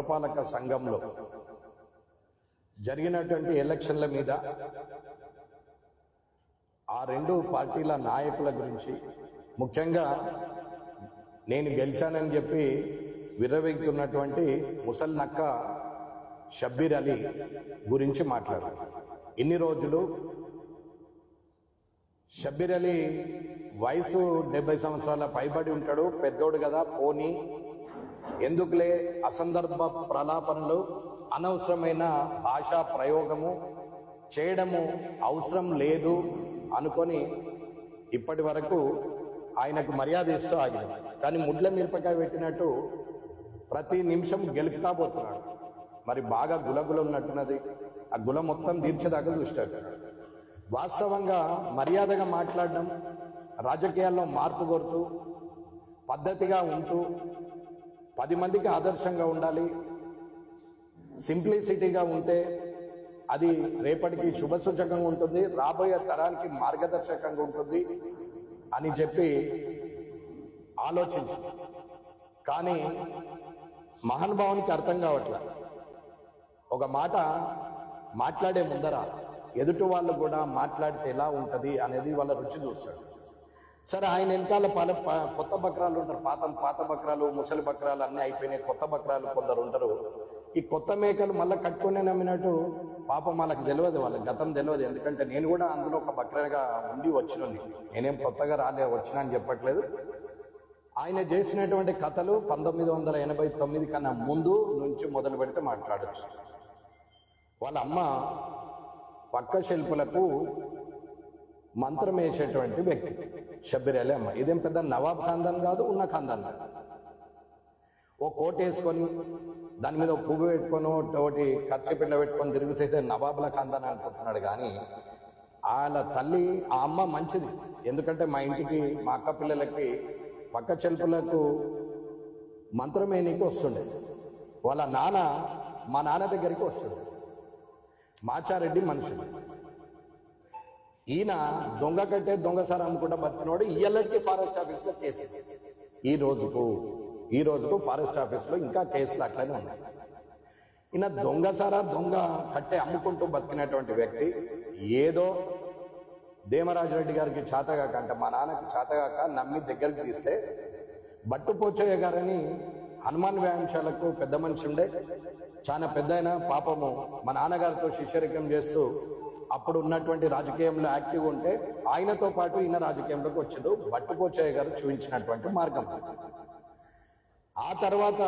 పురపాలక సంఘంలో జరిగినటువంటి ఎలక్షన్ల మీద ఆ రెండు పార్టీల నాయకుల గురించి, ముఖ్యంగా నేను గెలిచానని చెప్పి విర్రవీగుతున్నటువంటి ముసలి నక్క షబ్బీర్ అలీ గురించి మాట్లాడారు. ఇన్ని రోజులు షబ్బీర్ అలీ వయసు 70 సంవత్సరాల పైబడి ఉంటాడు, పెద్దోడు కదా, పోనీ ఎందుకులే అసందర్భ ప్రలాపనలు, అనవసరమైన భాషా ప్రయోగము చేయడము అవసరం లేదు అనుకొని ఇప్పటి వరకు ఆయనకు మర్యాద ఇస్తూ ఆగింది. కానీ ముడ్ల మిరపకాయ పెట్టినట్టు ప్రతి నిమిషం గెలుపుతాబోతున్నాడు. మరి బాగా గులగుల ఉన్నట్టున్నది, ఆ గుల మొత్తం తీర్చేదాకా చూస్తాడు. వాస్తవంగా మర్యాదగా మాట్లాడడం, రాజకీయాల్లో మార్పు కోరుతూ పద్ధతిగా ఉంటూ 10 మందికి ఆదర్శంగా ఉండాలి, సింప్లిసిటీగా ఉంటే అది రేపటికి శుభసూచకంగా ఉంటుంది, రాబోయే తరానికి మార్గదర్శకంగా ఉంటుంది అని చెప్పి ఆలోచించి, కానీ మహానుభావునికి అర్థం కావట్లే. ఒక మాట మాట్లాడే ముందర ఎదుటి వాళ్ళు కూడా మాట్లాడితే ఎలా ఉంటుంది అనేది వాళ్ళ రుచి చూస్తాడు. సరే, ఆయన వెనకాల కొత్త బక్రాలు ఉంటారు, పాత బక్రాలు, ముసలి బక్రాలు అన్నీ అయిపోయినాయి, కొత్త బక్రాలు కొందరు ఉంటారు. ఈ కొత్త మేకలు మళ్ళీ కట్టుకునే నమ్మినట్టు పాపం వాళ్ళకి తెలియదు, వాళ్ళ గతం తెలియదు. ఎందుకంటే నేను కూడా అందులో ఒక బక్రాగా ఉండి వచ్చినండి, నేనేం కొత్తగా వచ్చినా అని చెప్పట్లేదు. ఆయన చేసినటువంటి కథలు 1989 కన్నా ముందు నుంచి మొదలు పెడితే మాట్లాడచ్చు. వాళ్ళ అమ్మ పక్క శిల్పులకు మంత్రం వేసేటువంటి వ్యక్తి షబ్బీర్ అలీ అమ్మ. ఇదేం పెద్ద నవాబ్ ఖాందాన్ కాదు, ఉన్న ఖాందాన్. ఓ కోట్ వేసుకొని దాని మీద పువ్వు పెట్టుకొని ఒకటి ఖర్చు పిల్ల పెట్టుకొని తిరుగుతే నవాబుల ఖాందాన్ అనుకుంటున్నాడు. కానీ వాళ్ళ తల్లి, ఆ అమ్మ మంచిది. ఎందుకంటే మా ఇంటికి, మా అక్క పిల్లలకి పక్క చెల్పులకు మంత్రమే నీకు వస్తుండే. వాళ్ళ నాన్న మా నాన్న దగ్గరికి వస్తుండే. మాచారెడ్డి మనుషుడు. ఈయన దొంగ కట్టే దొంగసార అమ్ముకుంటా బతికినోడు. ఇయ్యలకి ఫారెస్ట్ ఆఫీస్లో కేసు. ఈ రోజుకు ఫారెస్ట్ ఆఫీస్లో ఇంకా కేసులు అట్లనే ఉన్నాయి. ఈయన దొంగసార, దొంగ కట్టే అమ్ముకుంటూ బతికినటువంటి వ్యక్తి ఏదో దేమరాజరెడ్డి గారికి చేతగాక, అంటే మా నాన్నకి చేతగాక నమ్మి దగ్గరికి తీస్తే, బట్టుపోచయ్య గారని హనుమాన్ వ్యాయామశాలకు పెద్ద మనిషి ఉండే, చాలా పెద్ద ఆయన, పాపము మా నాన్నగారితో శిష్యరికం చేస్తూ అప్పుడు ఉన్నటువంటి రాజకీయంలో యాక్టివ్ ఉంటే ఆయనతో పాటు ఈయన రాజకీయంలోకి వచ్చాడు. బట్టుపోచయ్య గారు చూపించినటువంటి మార్గం. ఆ తర్వాత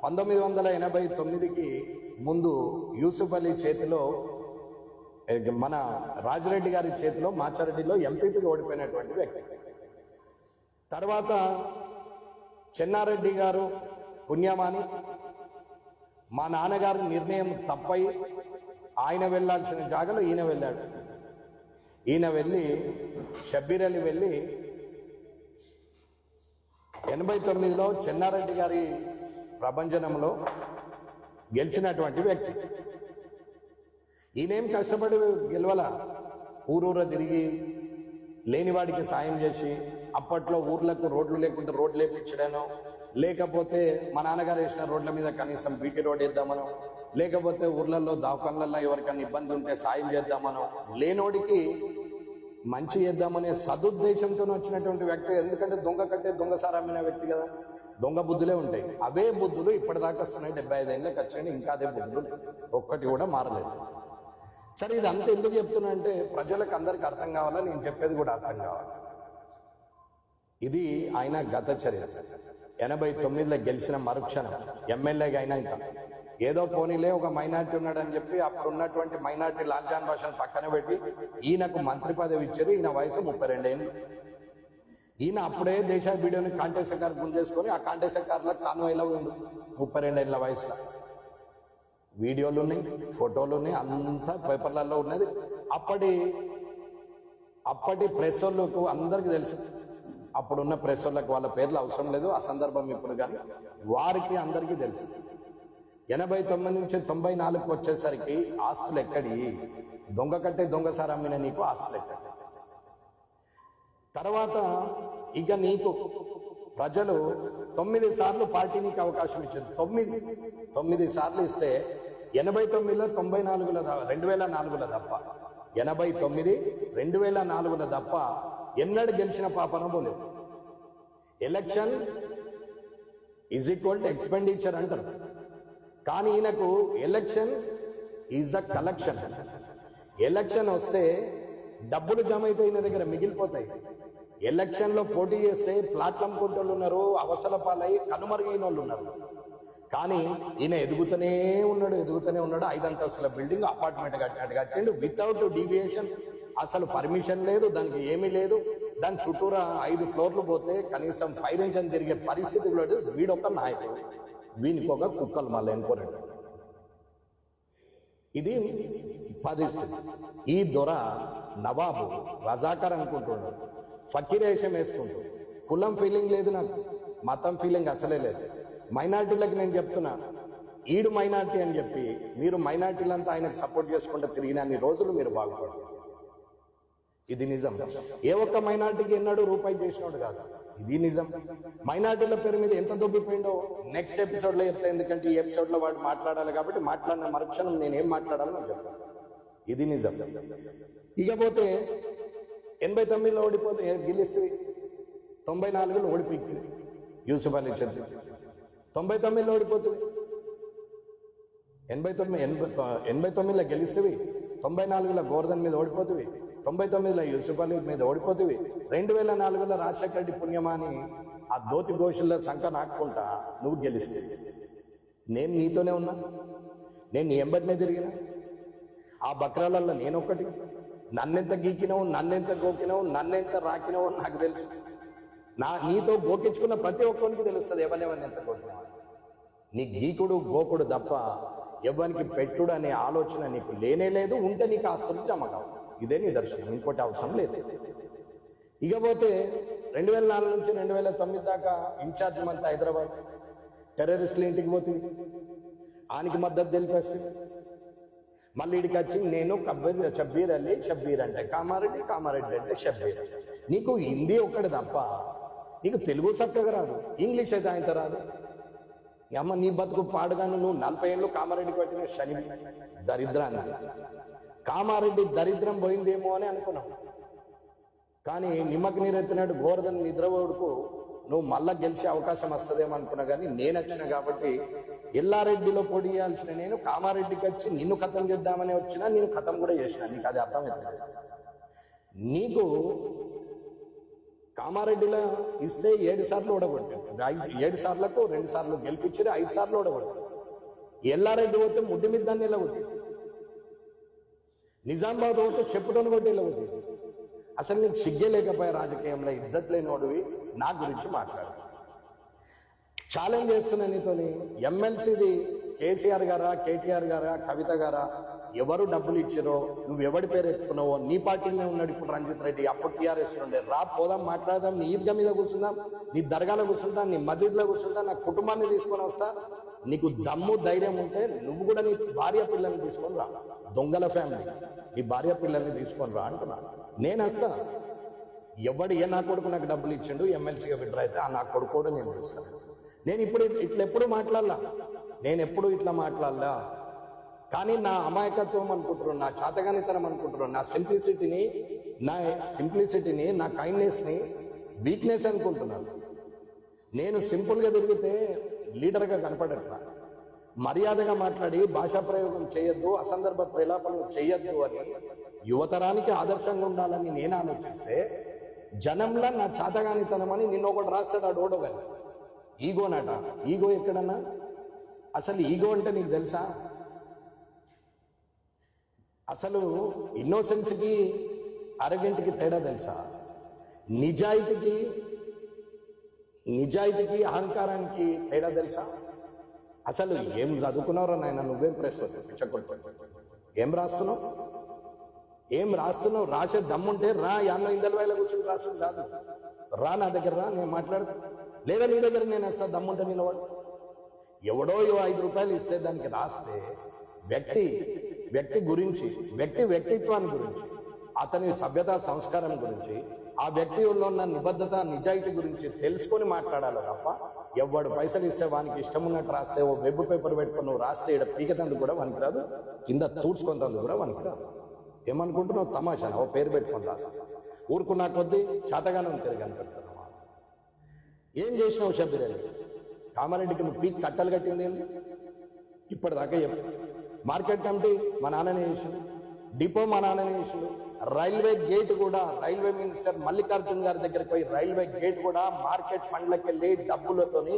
1989కి ముందు యూసుఫ్ అలీ చేతిలో, మన రాజిరెడ్డి గారి చేతిలో, మాచారెడ్డిలో ఎంపీపీకి ఓడిపోయినటువంటి వ్యక్తి. తర్వాత చెన్నారెడ్డి గారు పుణ్యమాని, మా నాన్నగారి నిర్ణయం తప్పై ఆయన వెళ్ళాల్సిన జాగాలో ఈయన వెళ్ళాడు. ఈయన వెళ్ళి, షబ్బీర్ అలీ వెళ్ళి 89లో చెన్నారెడ్డి గారి ప్రభంజనంలో గెలిచినటువంటి వ్యక్తి. ఈయనేం కష్టపడి గెలవల, ఊరూర తిరిగి లేనివాడికి సాయం చేసి, అప్పట్లో ఊర్లకు రోడ్లు లేకుంటే రోడ్లు వేపించడానో, లేకపోతే మా నాన్నగారు వేసిన రోడ్ల మీద కనీసం బీటీ రోడ్ వేద్దామనో, లేకపోతే ఊర్లలో దవాఖాన్లలో ఎవరికైనా ఇబ్బంది ఉంటే సాయం చేద్దామనో, లేనోడికి మంచి చేద్దామనే సదుద్దేశంతో వచ్చినటువంటి వ్యక్తి. ఎందుకంటే దొంగ కట్టే దొంగసార అమ్మిన వ్యక్తి కదా, దొంగ బుద్ధులే ఉంటాయి. అవే బుద్ధులు ఇప్పటిదాకా వస్తున్నాయి. 75 ఏళ్ళకి వచ్చాయి, ఇంకా అదే బుద్ధులు, ఒక్కటి కూడా మారలేదు. సరే, ఇది అంత ఎందుకు చెప్తున్నా అంటే ప్రజలకు అందరికి అర్థం కావాలా, నేను చెప్పేది కూడా అర్థం కావాలి. ఇది ఆయన గత చరిత్ర. 89లో గెలిచిన మరుక్షణం ఎమ్మెల్యేగా అయినాక ఏదో పోనీలే ఒక మైనార్టీ ఉన్నాడని చెప్పి అప్పుడు ఉన్నటువంటి మైనార్టీ లాల్జాన్ భాషను పక్కన పెట్టి ఈయనకు మంత్రి పదవి ఇచ్చారు. ఈయన వయసు 32 ఏళ్ళు. ఈయన అప్పుడే దేశాభిడిని కాంటేశ్వర గారు గుంజేసుకొని ఆ కాంటేశ్వర గారిలో కాన్వాయ్లో ఉండు 32 ఏళ్ళ వయసులో. వీడియోలు ఉన్నాయి, ఫోటోలు ఉన్నాయి, అంతా పేపర్లలో ఉన్నది. అప్పటి ప్రెస్ వాళ్ళకు అందరికీ తెలుసు. అప్పుడున్న ప్రెస్ వాళ్ళకు వాళ్ళ పేర్లు అవసరం లేదు, ఆ సందర్భం ఇప్పుడు, కానీ వారికి అందరికీ తెలుసు. 89 నుంచి 94కు వచ్చేసరికి ఆస్తులు ఎక్కడి, దొంగ కట్టే దొంగసార అమ్మిన నీకు ఆస్తులు ఎక్కడి. తర్వాత ఇక నీకు ప్రజలు 9 సార్లు పార్టీనికి అవకాశం ఇచ్చారు. 9 సార్లు ఇస్తే 89లో 94లో 2004లో తప్ప 89 2004లో తప్ప ఎన్నడూ గెలిచిన పాపన పోలేదు. Election is equal to expenditure అంటారు, కానీ ఈయనకు election is the collection. Election వస్తే డబ్బులు జమ అయితే ఈయన దగ్గర మిగిలిపోతాయి. ఎలక్షన్లో పోటీ చేస్తే ప్లాట్లం కొట్టోళ్ళు ఉన్నారు, అవసర పాలై కనుమరుగైన వాళ్ళు ఉన్నారు. కానీ ఈయన ఎదుగుతూనే ఉన్నాడు. 5 అంతస్తుల బిల్డింగ్ అపార్ట్మెంట్ కట్టిండు వితౌట్ డీవియేషన్. అసలు పర్మిషన్ లేదు, దానికి ఏమీ లేదు. దాని చుట్టూరా 5 ఫ్లోర్లు పోతే కనీసం ఫైర్ ఇంజన్ తిరిగే పరిస్థితి లేదు. వీడొక నాయకుడు, వీనికి ఒక కుక్కలు మళ్ళీ ఎన్నుకోరండి. ఇది పరిస్థితి. ఈ దొర నవాబు రజాకర్ అనుకుంటున్నాడు, ఫకీరేషం వేసుకుంటాడు. కులం ఫీలింగ్ లేదు నాకు, మతం ఫీలింగ్ అసలే లేదు. మైనార్టీలకు నేను చెప్తున్నా, ఈడు మైనార్టీ అని చెప్పి మీరు మైనార్టీలంతా ఆయనకు సపోర్ట్ చేసుకుంటూ తిరిగినన్ని రోజులు మీరు బాగుపడరు. ఇది నిజం. ఏ ఒక్క మైనార్టీకి ఎన్నడూ రూపాయి చేసినోడు కాదు, ఇది నిజం. మైనార్టీల పేరు మీద ఎంత దొబ్బిపోయిందో నెక్స్ట్ ఎపిసోడ్లో చెప్తా. ఎందుకంటే ఈ ఎపిసోడ్లో వాడు మాట్లాడాలి కాబట్టి మాట్లాడిన మరుక్షణం నేనేం మాట్లాడాలో నాకు చెప్తాను. ఇది నిజం. ఇకపోతే 89లో ఓడిపోతే గెలిస్తే 94లో ఓడిపోయింది యూసుఫ్ అలీ చౌదరి. 99లో ఓడిపోతుంది. 89లో గెలిస్తేవి, 94లో గోవర్ధన్ మీద ఓడిపోతుంది, 99లో యూసుఫ్ అలీ మీద ఓడిపోతుంది, 2004లో రాజశేఖర రెడ్డి పుణ్యమాని ఆ దోతి గోషుల్లో సంఖ నాటుకుంటా నువ్వు గెలిస్తే. నేను నీతోనే ఉన్నా, నేను నీ ఎంబడినే తిరిగిన. ఆ బక్రాలలో నేనొక్కటి. నన్నెంత గీకినావు, నన్నెంత గోకినావు, నన్నెంత రాకినావు నాకు తెలుసు. నీతో గోకించుకున్న ప్రతి ఒక్కరికి తెలుస్తుంది ఎవరిని ఎంత గోకినావు. నీ గీకుడు గోకుడు తప్ప ఎవరికి పెట్టుడు అనే ఆలోచన నీకు లేనే లేదు. ఉంటే నీకు ఆస్తులు జమ కావు. ఇదే నీ దర్శనం, ఇంకోటి అవసరం లేదు. ఇకపోతే 2004 నుంచి 2009 దాకా ఇన్ఛార్జ్ మంత్రి హైదరాబాద్ టెర్రరిస్టులు ఇంటికి పోతుంది, ఆయనకి మద్దతు తెలిపేస్తుంది. మళ్ళీ ఇడికి వచ్చి నేను షబ్బీర్ అలీ, షబ్బీర్ అంటే కామారెడ్డి, కామారెడ్డి అంటే షబ్బీర్. నీకు హిందీ ఒక్కటి తప్ప నీకు తెలుగు చక్కగా రాదు, ఇంగ్లీష్ అయితే ఆయన రాదు. అమ్మ నీ బతుకు పాడుగాను. నువ్వు 40 ఏళ్ళు కామారెడ్డికి పెట్టిన శని దరిద్రాన్ని. కామారెడ్డి దరిద్రం పోయిందేమో అని అనుకున్నావు, కానీ నిమ్మకి నీరెత్తినాడు గోవర్ధన్ నిద్రపోడుకు నువ్వు మళ్ళా గెలిచే అవకాశం వస్తుందేమో అనుకున్నా. కానీ నేను వచ్చిన కాబట్టి ఎల్లారెడ్డిలో పొడి చేయాల్సిన నేను కామారెడ్డికి వచ్చి నిన్ను ఖతం చేద్దామని వచ్చినా నేను ఖతం కూడా చేసిన. నీకు అది అర్థమవుతుంది. నీకు కామారెడ్డిలో ఇస్తే 7 సార్లు ఓడగొట్టాడు. 7 సార్లకు 2 సార్లు గెలిపించి 5 సార్లు ఓడగొట్టాడు. ఎల్లారెడ్డి పోతే ముడ్డి మీద దాన్ని వెళ్ళగొట్టాడు. నిజామాబాద్ పోతే చెప్పుటోని కొట్టి వెళ్ళగొట్టాడు. అసలు నీకు సిగ్గే లేకపోయా రాజకీయంలో ఇజ్జత్ లేనోడివి నా గురించి మాట్లాడు. ఛాలెంజ్ చేస్తున్నా నీతోని. ఎమ్మెల్సీది కేసీఆర్ గారా, కేటీఆర్ గారా, కవిత గారా, ఎవరు డబ్బులు ఇచ్చారో, నువ్వు ఎవడి పేరు ఎత్తుకున్నావో, నీ పార్టీలోనే ఉన్నాడు ఇప్పుడు రంజిత్ రెడ్డి, అప్పుడు టీఆర్ఎస్ ఉండే. రా పోదాం, మాట్లాడదాం, నీ ఈద్గా మీద కూర్చుందాం, నీ దర్గాలో కూర్చుంటాం, నీ మసీద్లో కూర్చుంటాం, నా కుటుంబాన్ని తీసుకొని వస్తా. నీకు దమ్ము ధైర్యం ఉంటే నువ్వు కూడా నీ భార్య పిల్లల్ని తీసుకొని రా. దొంగల ఫ్యామిలీ, నీ భార్య పిల్లల్ని తీసుకొని రా అంటున్నా. నేను వస్తా. ఎవడు ఏ నా కొడుకు నాకు డబ్బులు ఇచ్చిండు ఎమ్మెల్సీగా విడ్రా అయితే ఆ నా కొడుకు కూడా నేను చూస్తాను. నేను ఇప్పుడు ఎప్పుడు మాట్లాడలా, నేను ఎప్పుడు ఇట్లా మాట్లాడలా. కానీ నా అమాయకత్వం అనుకుంటున్నాను, నా చాతగానితనం అనుకుంటున్నాను, నా సింప్లిసిటీని నా కైండ్నెస్ని వీక్నెస్ అనుకుంటున్నాను. నేను సింపుల్గా తిరిగితే లీడర్గా కనపడట్లా. మర్యాదగా మాట్లాడి భాషా ప్రయోగం చేయొద్దు, అసందర్భ ప్రలాపనలు చేయొద్దు అని యువతరానికి ఆదర్శంగా ఉండాలని నేను ఆలోచిస్తే జనంలో నా చాతగానితనం అని నిన్న ఒకటి రాస్తాడు. ఆ డోడోగాని ఈగోనట. ఈగో ఎక్కడన్నా? అసలు ఈగో అంటే నీకు తెలుసా? అసలు ఇన్నోసెన్స్కి అరగంటికి తేడా తెలుసా? నిజాయితీకి అహంకారానికి తేడా తెలుసా? అసలు ఏం చదువుకున్నావురా నాయన? నువ్వేం ప్రెస్ పిచ్చకొట్టు ఏం రాస్తున్నావు? రాసే దమ్ముంటే రా, యాన్నో ఇందల వేల కూర్చొని రాసుడు కాదు. రా నా దగ్గర రా, నేను మాట్లాడతా. లేదా నీ దగ్గర నేను వస్తా, దమ్ముంటే నేను వాడు. ఎవడో 5 రూపాయలు ఇస్తే దానికి రాస్తే వ్యక్తి గురించి, వ్యక్తిత్వాన్ని గురించి, అతని సభ్యతా సంస్కారం గురించి ఆ వ్యక్తిలో ఉన్న నిబద్ధత నిజాయితీ గురించి తెలుసుకొని మాట్లాడాలి తప్ప ఎవడు పైసలు ఇస్తే వానికి ఇష్టం ఉన్నట్టు రాస్తే ఓ వెబ్ పేపర్ పెట్టుకుని నువ్వు రాస్తే ఇక్కడ పీకతందుకు కూడా వానికి రాదు, కింద తూడ్చుకుంటందుకు కూడా వానికి రాదు. ఏమనుకుంటున్నావు? తమాషా ఓ పేరు పెట్టుకొని రాస్తే ఊరుకున్నా కొద్దీ చేతగానం తిరిగి కనిపెడుతున్నావా? ఏం చేసినావు షబ్బీర్ అలీ? కామారెడ్డికి నువ్వు పీక్ కట్టలు కట్టింది ఏంటి? ఇప్పటిదాకా చెప్పు. మార్కెట్ కమిటీ మా నాన్ననే చేసిండు, డిపో మా నాన్ననే చేసిండు, రైల్వే గేట్ కూడా రైల్వే మినిస్టర్ మల్లికార్జున్ గారి దగ్గరికి పోయి రైల్వే గేట్ కూడా మార్కెట్ ఫండ్లకు వెళ్ళి డబ్బులతోని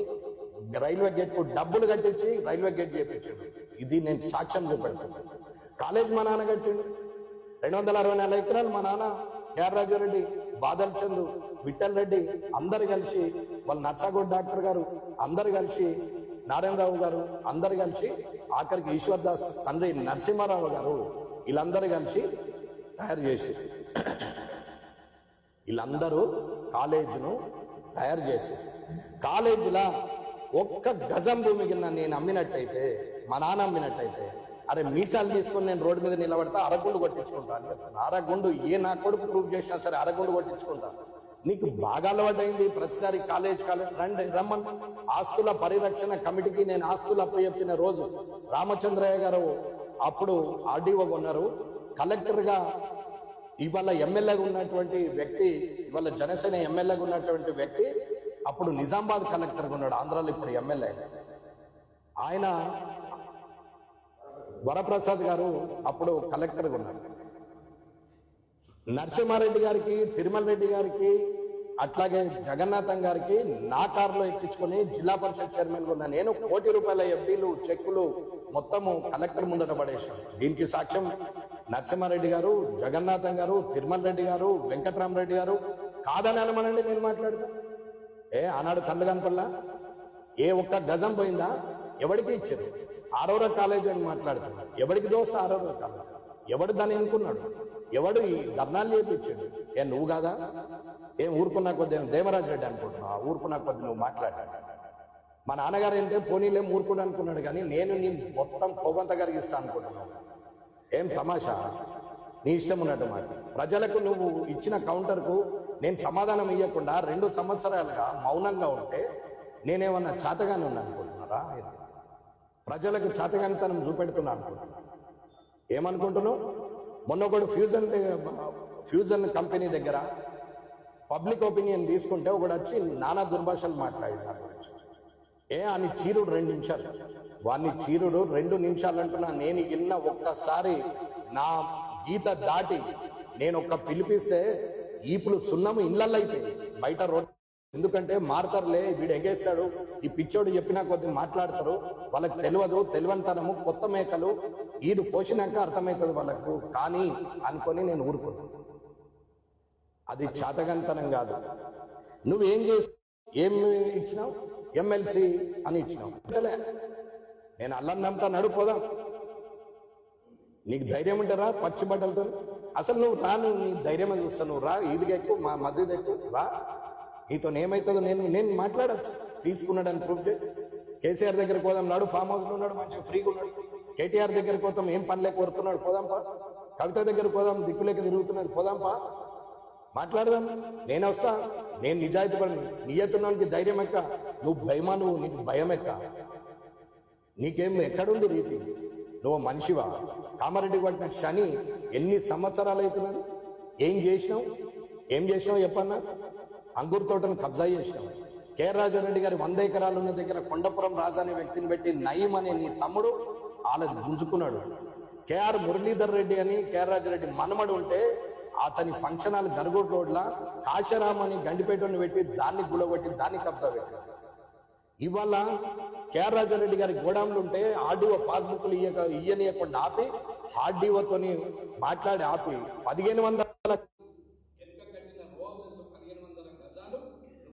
రైల్వే గేట్ కు డబ్బులు కట్టించి రైల్వే గేట్ చేయించాడు. ఇది నేను సాక్ష్యం చూపెడుతున్నాను. కాలేజ్ మా నాన్న కట్టిండు, 264 ఎకరాలు మా నాన్న, కేఆర్ రాజారెడ్డి, బాదల్ చందు, విఠల్ రెడ్డి అందరు కలిసి, వాళ్ళ నర్సాగౌడ్ డాక్టర్ గారు అందరు కలిసి, నారాయణరావు గారు అందరు కలిసి, ఆఖరికి ఈశ్వర్ దాస్ తండ్రి నరసింహారావు గారు వీళ్ళందరూ కలిసి తయారు చేసి, వీళ్ళందరూ కాలేజీను తయారు చేసి, కాలేజీలో ఒక్క గజం భూమి కింద నేను అమ్మినట్టయితే, మా నాన్న అమ్మినట్టయితే, అరే మీసాలు తీసుకొని నేను రోడ్డు మీద నిలబడతా, అరగుండు కొట్టించుకుంటా అని చెప్తాను. అరగుండు నా కొడుకు ప్రూవ్ చేసినా సరే అరగుండు కొట్టించుకుంటా. నీకు బాగా అలవాటైంది ప్రతిసారి కాలేజ్ రండి రమ్మన్. ఆస్తుల పరిరక్షణ కమిటీకి నేను ఆస్తులు అప్పచెప్పిన రోజు రామచంద్రయ్య గారు అప్పుడు ఆర్డీఓగా ఉన్నారు, కలెక్టర్గా ఇవాళ ఎమ్మెల్యేగా ఉన్నటువంటి వ్యక్తి, ఇవాళ జనసేన ఎమ్మెల్యేగా ఉన్నటువంటి వ్యక్తి అప్పుడు నిజామాబాద్ కలెక్టర్గా ఉన్నాడు, ఆంధ్రాలో ఇప్పుడు ఎమ్మెల్యే. ఆయన వరప్రసాద్ గారు అప్పుడు కలెక్టర్గా ఉన్నారు. నరసింహారెడ్డి గారికి, తిరుమల రెడ్డి గారికి, అట్లాగే జగన్నాథం గారికి నా కారులో ఎక్కించుకొని జిల్లా పరిషత్ చైర్మన్ ఉన్నా నేను ₹1 కోటి ఎఫ్డీలు చెక్కులు మొత్తము కలెక్టర్ ముందట పడేసాను. దీనికి సాక్ష్యం నరసింహారెడ్డి గారు, జగన్నాథం గారు, తిరుమల రెడ్డి గారు, వెంకటరామరెడ్డి గారు. కాదని అనమనండి, నేను మాట్లాడతా. ఆనాడు కళ్ళు కనపల్లా? ఏ ఒక్క గజం పోయిందా? ఎవరికి ఇచ్చారు? ఆరోరా కాలేజీ అని మాట్లాడుతున్నారు. ఎవరికి దోస్త ఆరోరా కాలేజ్? ఎవడు దాన్ని ఎన్నుకున్నాడు? ఎవడు ఈ ధర్నాలు చేయించాడు? నువ్వు కాదా? ఊరుకున్నా కొద్ది దేవరాజ్ రెడ్డి అనుకుంటున్నావు? ఊరుకున్నా కొద్ది నువ్వు మాట్లాడాడు. మా నాన్నగారు ఏంటంటే పోనీలేం ఊరుకుని అనుకున్నాడు, కానీ నేను నీ మొత్తం కొవ్వంత కరిగిస్తా అనుకుంటున్నాను. తమాషా? నీ ఇష్టం ఉన్నట్టు మాట. ప్రజలకు నువ్వు ఇచ్చిన కౌంటర్కు నేను సమాధానం ఇవ్వకుండా 2 సంవత్సరాలుగా మౌనంగా ఉంటే నేనేమన్నా చాతగానే ఉన్నా అనుకుంటున్నారా? ప్రజలకు చాతగానితనం చూపెడుతున్నా అనుకుంటున్నా. ఏమనుకుంటున్నావు? మొన్న ఒకడు ఫ్యూజన్ కంపెనీ దగ్గర పబ్లిక్ ఒపీనియన్ తీసుకుంటే ఒకడు వచ్చి నానా దుర్భాషలు మాట్లాడి నా గురించి. అని చీరుడు 2 నిమిషాలు, వాడిని చీరుడు 2 నిమిషాలు అంటున్నా. నేను ఇన్న ఒక్కసారి నా గీత దాటి నేను ఒక్క పిలిపిస్తే ఈపులు సున్నము ఇళ్ళల్లో అయితే బయట రోడ్. ఎందుకంటే మారతారులే, వీడు ఎగేస్తాడు, ఈ పిచ్చోడు చెప్పినా కొద్ది మాట్లాడతారు, వాళ్ళకి తెలియనితనము, కొత్త మేకలు ఈడు పోసినాక అర్థమవుతుంది వాళ్ళకు కానీ అనుకొని నేను ఊరుకున్నాను. అది చాతగంతనం కాదు. నువ్వేం చేసి ఏమి ఇచ్చినావు? ఎమ్మెల్సీ అని ఇచ్చినావు. నేను అల్లం నమ్ముతా, నడుపోదాం. నీకు ధైర్యం ఉంటారా? పచ్చి బట్టలతో అసలు నువ్వు రా, నువ్వు నీ ధైర్యం చూస్తావు. నువ్వు రా, ఈదిగా ఎక్కువ, మా మసీద్ ఎక్కువ రా, నీతో ఏమవుతుందో నేను మాట్లాడచ్చు. తీసుకున్నాడని ప్రూఫ్ చేయి. కేసీఆర్ దగ్గరికి పోదాం, నాడు ఫామ్ హౌస్లో ఉన్నాడు, మంచిగా ఫ్రీగా ఉన్నాడు. కేటీఆర్ దగ్గరికి పోతాం, ఏం పని లేక కోరుతున్నాడు, పోదాంపా. కవిత దగ్గరికి పోదాం, దిక్కులేక తిరుగుతున్నది, పోదాంపా, మాట్లాడదాం. నేను వస్తా, నేను నిజాయితీ పడి నియతున్నానికి ధైర్యం ఎక్క, నువ్వు భయమా? నీకు భయం ఎక్క? నీకేం ఎక్కడుంది రీతి? నువ్వు మనిషివా? కామారెడ్డి పట్టిన శని ఎన్ని సంవత్సరాలు అవుతున్నది? ఏం చేసినావు చెప్పన్నా? అంగూరు తోటను కబ్జా చేసినావు. కేఆర్ రాజారెడ్డి గారి 100 ఎకరాలు ఉన్న దగ్గర కొండపురం రాజా అనే వ్యక్తిని పెట్టి నయీం అనే నీ తమ్ముడు వాళ్ళ గుంజుకున్నాడు. కేఆర్ మురళీధర్ రెడ్డి అని కేఆర్ రాజారెడ్డి మనమడు ఉంటే అతని ఫంక్షన్ హాల్ గర్గూడ్ రోడ్ల కాశరామ్ అని గండిపేటను పెట్టి దాన్ని గులగొట్టి దాన్ని కబ్జా పెట్టారు. ఇవాళ కేఆర్ రాజారెడ్డి గారి గోడాంలు ఉంటే ఆర్డీఓ పాస్బుక్లు ఇయ్యనీయకుండా ఆపి, ఆర్డీఓతోని మాట్లాడి ఆపి 1500